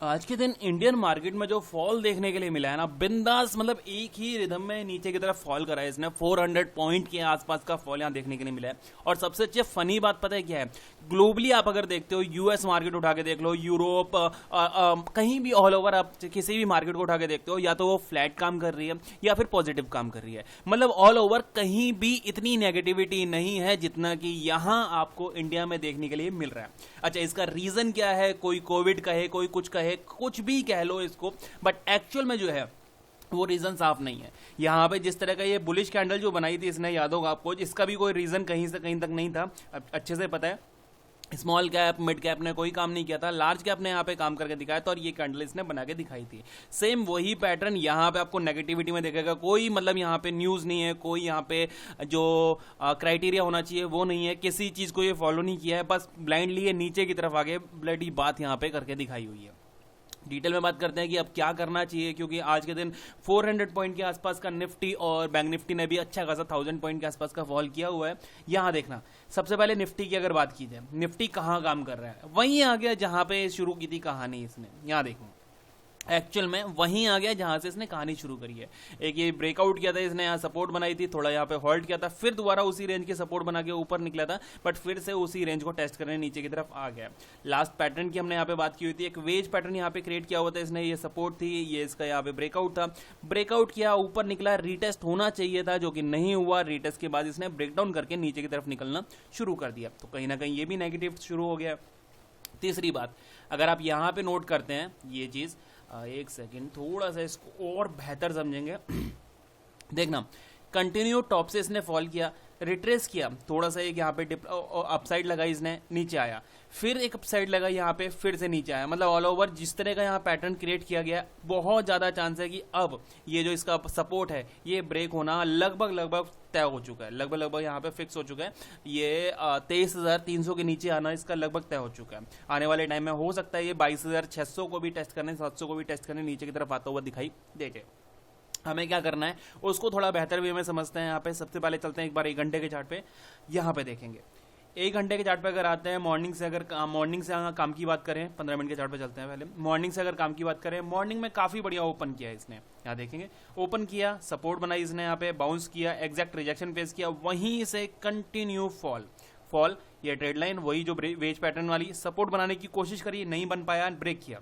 आज के दिन इंडियन मार्केट में जो फॉल देखने के लिए मिला है ना, बिंदास मतलब एक ही रिदम में नीचे की तरफ फॉल करा है इसने। 400 पॉइंट के आसपास का फॉल यहाँ देखने के लिए मिला है। और सबसे अच्छी फनी बात पता है क्या है, ग्लोबली आप अगर देखते हो, यूएस मार्केट उठा के देख लो, यूरोप, कहीं भी ऑल ओवर आप किसी भी मार्केट को उठा के देखते हो, या तो वो फ्लैट काम कर रही है या फिर पॉजिटिव काम कर रही है। मतलब ऑल ओवर कहीं भी इतनी नेगेटिविटी नहीं है जितना कि यहाँ आपको इंडिया में देखने के लिए मिल रहा है। अच्छा, इसका रीजन क्या है? कोई कोविड कहे, कोई कुछ कहे, कुछ भी कह लो इसको, बट एक्चुअल में जो है वो रीजन साफ नहीं है। यहां पे जिस तरह का ये बुलिश कैंडल जो बनाई थी इसने, याद होगा आपको, इसका भी कोई रीजन कहीं से कहीं तक नहीं था। अब अच्छे से पता है, स्मॉल कैप मिड कैप ने कोई काम नहीं किया था, लार्ज कैप ने यहाँ पे काम करके दिखाया था और ये कैंडल इसने बना के दिखाई थी। सेम वही पैटर्न यहाँ पे आपको नेगेटिविटी में दिखेगा। कोई मतलब यहाँ पे न्यूज नहीं है, कोई यहाँ पे जो क्राइटेरिया होना चाहिए वो नहीं है, किसी चीज को ये फॉलो नहीं किया है, बस ब्लाइंडली ये नीचे की तरफ आगे ब्लडी बात यहाँ पे करके दिखाई हुई है। डिटेल में बात करते हैं कि अब क्या करना चाहिए, क्योंकि आज के दिन 400 पॉइंट के आसपास का निफ्टी और बैंक निफ्टी ने भी अच्छा खासा 1000 पॉइंट के आसपास का फॉल किया हुआ है। यहां देखना, सबसे पहले निफ्टी की अगर बात की जाए, निफ्टी कहां काम कर रहा है? वहीं आ गया जहां पे शुरू की थी कहानी इसने। यहां देखो, एक्चुअल में वहीं आ गया जहां से इसने कहानी शुरू करी है। एक ये ब्रेकआउट किया था इसने, यहाँ सपोर्ट बनाई थी, थोड़ा यहाँ पे होल्ड किया था, फिर दोबारा उसी रेंज के सपोर्ट बना के ऊपर निकला था, बट फिर से उसी रेंज को टेस्ट करने नीचे की तरफ आ गया। लास्ट पैटर्न की हमने यहाँ पे बात की हुई थी, एक वेज पैटर्न यहाँ पे क्रिएट किया हुआ था इसने, ये सपोर्ट थी, ये इसका यहाँ पे ब्रेकआउट था, ब्रेकआउट किया, ऊपर निकला, रीटेस्ट होना चाहिए था जो कि नहीं हुआ। रीटेस्ट के बाद इसने ब्रेकडाउन करके नीचे की तरफ निकलना शुरू कर दिया, तो कहीं ना कहीं ये भी नेगेटिव शुरू हो गया। तीसरी बात, अगर आप यहाँ पे नोट करते हैं ये चीज, एक सेकेंड, थोड़ा सा इसको और बेहतर समझेंगे। देखना, कंटिन्यू टॉप से इसने फॉल किया, रिट्रेस किया, थोड़ा सा एक यहाँ पे डिप अपसाइड लगा, इसने नीचे आया, फिर एक अपसाइड लगा यहाँ पे, फिर से नीचे आया। मतलब ऑल ओवर जिस तरह का यहाँ पैटर्न क्रिएट किया गया, बहुत ज्यादा चांस है कि अब ये जो इसका सपोर्ट है ये ब्रेक होना लगभग तय हो चुका है, लगभग यहाँ पे फिक्स हो चुका है। ये 23,300 के नीचे आना इसका लगभग तय हो चुका है। आने वाले टाइम में हो सकता है ये 22,600 को भी टेस्ट करने, 700 को भी टेस्ट करने नीचे की तरफ आता हुआ दिखाई दे। हमें क्या करना है उसको थोड़ा बेहतर वे में समझते हैं। यहाँ पे सबसे पहले चलते हैं एक बार 1 घंटे के चार्ट पे। यहाँ पे देखेंगे 1 घंटे के चार्ट पे अगर आते हैं, मॉर्निंग से अगर काम की बात करें, 15 मिनट के चार्ट पे चलते हैं पहले। मॉर्निंग से अगर काम की बात करें, मॉर्निंग में काफी बढ़िया ओपन किया है इसने। यहाँ देखेंगे, ओपन किया, सपोर्ट बनाई इसने, यहाँ पे बाउंस किया, एग्जैक्ट रिजेक्शन फेस किया, वहीं से कंटिन्यू फॉल। ये ट्रेड लाइन वही जो वेज पैटर्न वाली, सपोर्ट बनाने की कोशिश करी, नहीं बन पाया, ब्रेक किया,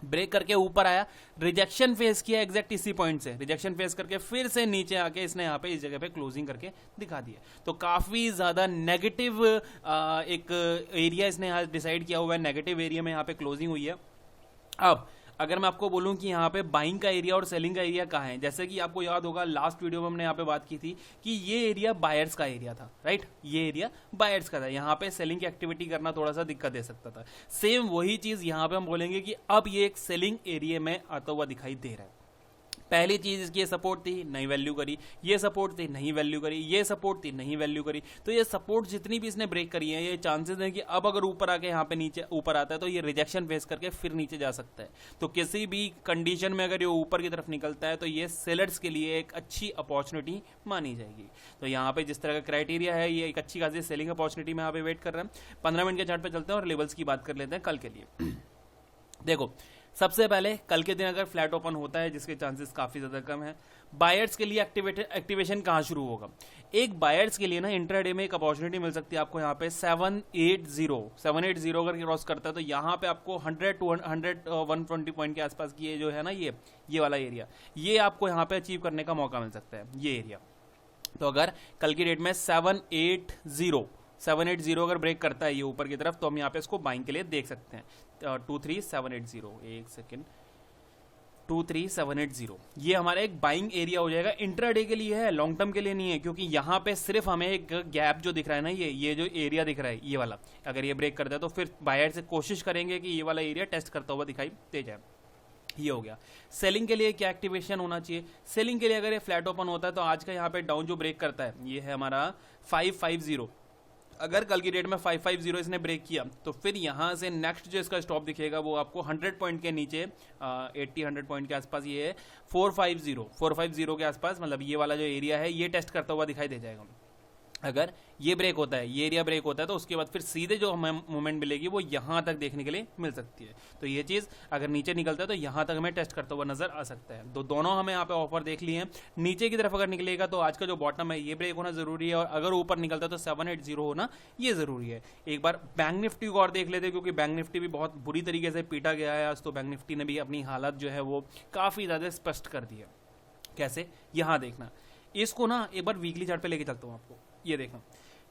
ब्रेक करके ऊपर आया, रिजेक्शन फेस किया, एग्जैक्ट इसी पॉइंट से रिजेक्शन फेस करके फिर से नीचे आके इसने यहाँ पे इस जगह पे क्लोजिंग करके दिखा दिया। तो काफी ज्यादा नेगेटिव एक एरिया इसने यहाँ डिसाइड किया हुआ है, नेगेटिव एरिया में यहाँ पे क्लोजिंग हुई है। अब अगर मैं आपको बोलूं कि यहाँ पे बाइंग का एरिया और सेलिंग का एरिया कहाँ है, जैसे कि आपको याद होगा लास्ट वीडियो में हमने यहाँ पे बात की थी कि ये एरिया बायर्स का एरिया था, राइट? ये एरिया बायर्स का था, यहाँ पे सेलिंग की एक्टिविटी करना थोड़ा सा दिक्कत दे सकता था। सेम वही चीज यहाँ पे हम बोलेंगे कि अब ये एक सेलिंग एरिया में आता हुआ दिखाई दे रहा है। पहली चीज इसकी सपोर्ट थी, नहीं वैल्यू करी, ये सपोर्ट थी, नहीं वैल्यू करी, ये सपोर्ट थी, नहीं वैल्यू करी। तो ये सपोर्ट जितनी भी इसने ब्रेक करी है, ये चांसेस हैं कि अब अगर ऊपर आके यहाँ पे नीचे ऊपर आता है तो ये रिजेक्शन फेस करके फिर नीचे जा सकता है। तो किसी भी कंडीशन में अगर ये ऊपर की तरफ निकलता है तो ये सेलर्स के लिए एक अच्छी अपॉर्चुनिटी मानी जाएगी। तो यहाँ पे जिस तरह का क्राइटेरिया है, ये एक अच्छी खासी सेलिंग अपॉर्चुनिटी में यहाँ पे वेट कर रहा है। 15 मिनट के चार्ट पे चलते हैं और लेवल्स की बात कर लेते हैं कल के लिए। देखो, सबसे पहले कल के दिन अगर फ्लैट ओपन होता है, जिसके चांसेस काफी ज्यादा कम है, बायर्स के लिए एक्टिवेशन कहां शुरू होगा? एक बायर्स के लिए ना इंट्राडे में एक अपॉर्चुनिटी मिल सकती है आपको। यहाँ पे 780 अगर क्रॉस करता है तो यहाँ पे आपको 100 to 120 पॉइंट के आसपास की ये जो है ना, ये वाला एरिया, ये आपको यहाँ पे अचीव करने का मौका मिल सकता है, ये एरिया। तो अगर कल की डेट में 780 अगर ब्रेक करता है ये ऊपर की तरफ, तो हम यहाँ पे इसको बाइंग के लिए देख सकते हैं। 23780, एक सेकेंड, 23780, ये हमारा एक बाइंग एरिया हो जाएगा। इंट्राडे के लिए है, लॉन्ग टर्म के लिए नहीं है, क्योंकि यहाँ पे सिर्फ हमें एक गैप जो दिख रहा है ना, ये जो एरिया दिख रहा है, ये वाला अगर ये ब्रेक करता है तो फिर बायर से कोशिश करेंगे कि ये वाला एरिया टेस्ट करता हुआ दिखाई दे जाए। ये हो गया। सेलिंग के लिए क्या एक्टिवेशन होना चाहिए? सेलिंग के लिए अगर ये फ्लैट ओपन होता है तो आज का यहाँ पे डाउन जो ब्रेक करता है, ये है हमारा 550। अगर कल की डेट में 550 इसने ब्रेक किया तो फिर यहां से नेक्स्ट जो इसका स्टॉप दिखेगा वो आपको 100 पॉइंट के नीचे, 80-100 पॉइंट के आसपास, ये है 450 के आसपास, मतलब ये वाला जो एरिया है ये टेस्ट करता हुआ दिखाई दे जाएगा। अगर ये ब्रेक होता है, ये एरिया ब्रेक होता है, तो उसके बाद फिर सीधे जो हमें मूवमेंट मिलेगी वो यहाँ तक देखने के लिए मिल सकती है। तो ये चीज़ अगर नीचे निकलता है तो यहाँ तक हमें टेस्ट करता हुआ नजर आ सकता है। तो दोनों हमें यहाँ पे ऑफर देख लिए हैं। नीचे की तरफ अगर निकलेगा तो आज का जो बॉटम है ये ब्रेक होना जरूरी है, और अगर ऊपर निकलता है तो 780 होना ये जरूरी है। एक बार बैंक निफ्टी को और देख लेते हैं, क्योंकि बैंक निफ्टी भी बहुत बुरी तरीके से पीटा गया है आज। तो बैंक निफ्टी ने भी अपनी हालत जो है वो काफ़ी ज़्यादा स्पष्ट कर दी है। कैसे, यहाँ देखना, इसको ना एक बार वीकली चार्ट पे लेके चलता हूँ आपको। ये देखना,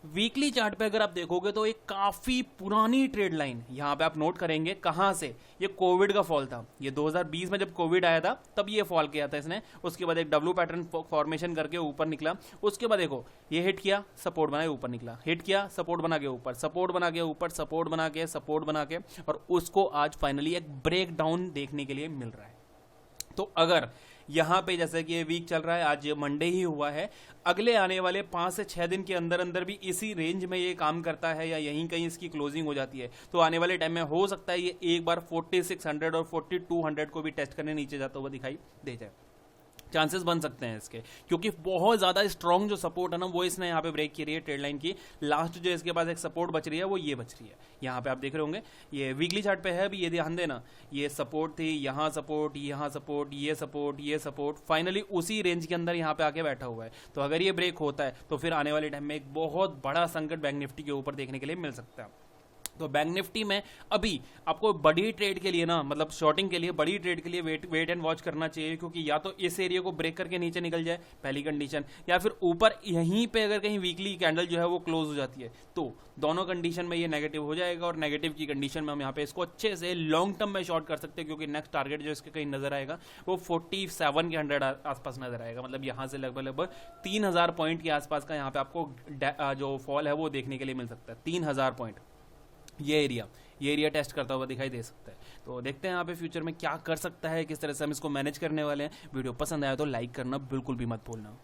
वीकली चार्ट पे अगर आप देखोगे तो एक काफी पुरानी ट्रेड लाइन यहां पे आप नोट करेंगे। कहां से, ये कोविड का फॉल था। ये 2020 में जब कोविड आया था तब ये फॉल किया था इसने। उसके बाद एक डब्ल्यू पैटर्न फॉर्मेशन करके ऊपर निकला। उसके बाद देखो ये हिट किया, सपोर्ट बना के ऊपर निकला, हिट किया, सपोर्ट बना के ऊपर, सपोर्ट बना के ऊपर, सपोर्ट बना के, सपोर्ट बना के, और उसको आज फाइनली एक ब्रेक डाउन देखने के लिए मिल रहा है। तो अगर यहां पे जैसे कि ये वीक चल रहा है, आज ये मंडे ही हुआ है, अगले आने वाले 5 से 6 दिन के अंदर अंदर भी इसी रेंज में ये काम करता है या यहीं कहीं इसकी क्लोजिंग हो जाती है, तो आने वाले टाइम में हो सकता है ये एक बार 4600 और 4200 को भी टेस्ट करने नीचे जाता हुआ दिखाई दे जाए। चांसेस बन सकते हैं इसके, क्योंकि बहुत ज्यादा स्ट्रॉन्ग जो सपोर्ट है ना वो इसने यहाँ पे ब्रेक की रही है ट्रेड लाइन की। लास्ट जो इसके पास एक सपोर्ट बच रही है वो ये बच रही है। यहाँ पे आप देख रहे होंगे ये वीकली चार्ट पे है अभी, ये ध्यान देना, ये सपोर्ट थी, यहाँ सपोर्ट, यहाँ सपोर्ट, ये सपोर्ट, ये सपोर्ट, फाइनली उसी रेंज के अंदर यहाँ पे आके बैठा हुआ है। तो अगर ये ब्रेक होता है तो फिर आने वाले टाइम में एक बहुत बड़ा संकट बैंक निफ्टी के ऊपर देखने के लिए मिल सकता है। तो बैंक निफ्टी में अभी आपको बड़ी ट्रेड के लिए ना, मतलब शॉर्टिंग के लिए, बड़ी ट्रेड के लिए वेट एंड वॉच करना चाहिए, क्योंकि या तो इस एरिया को ब्रेक करके नीचे निकल जाए पहली कंडीशन, या फिर ऊपर यहीं पे अगर कहीं वीकली कैंडल जो है वो क्लोज हो जाती है, तो दोनों कंडीशन में ये नेगेटिव हो जाएगा। और नेगेटिव की कंडीशन में हम यहाँ पे इसको अच्छे से लॉन्ग टर्म में शॉर्ट कर सकते हैं, क्योंकि नेक्स्ट टारगेट जो इसके कहीं नजर आएगा वो 47 के 100 आसपास नजर आएगा। मतलब यहाँ से लगभग 3000 पॉइंट के आसपास का यहाँ पे आपको जो फॉल है वो देखने के लिए मिल सकता है। 3000 पॉइंट ये एरिया टेस्ट करता हुआ दिखाई दे सकता है। तो देखते हैं यहाँ पे फ्यूचर में क्या कर सकता है, किस तरह से हम इसको मैनेज करने वाले हैं। वीडियो पसंद आया तो लाइक करना बिल्कुल भी मत भूलना।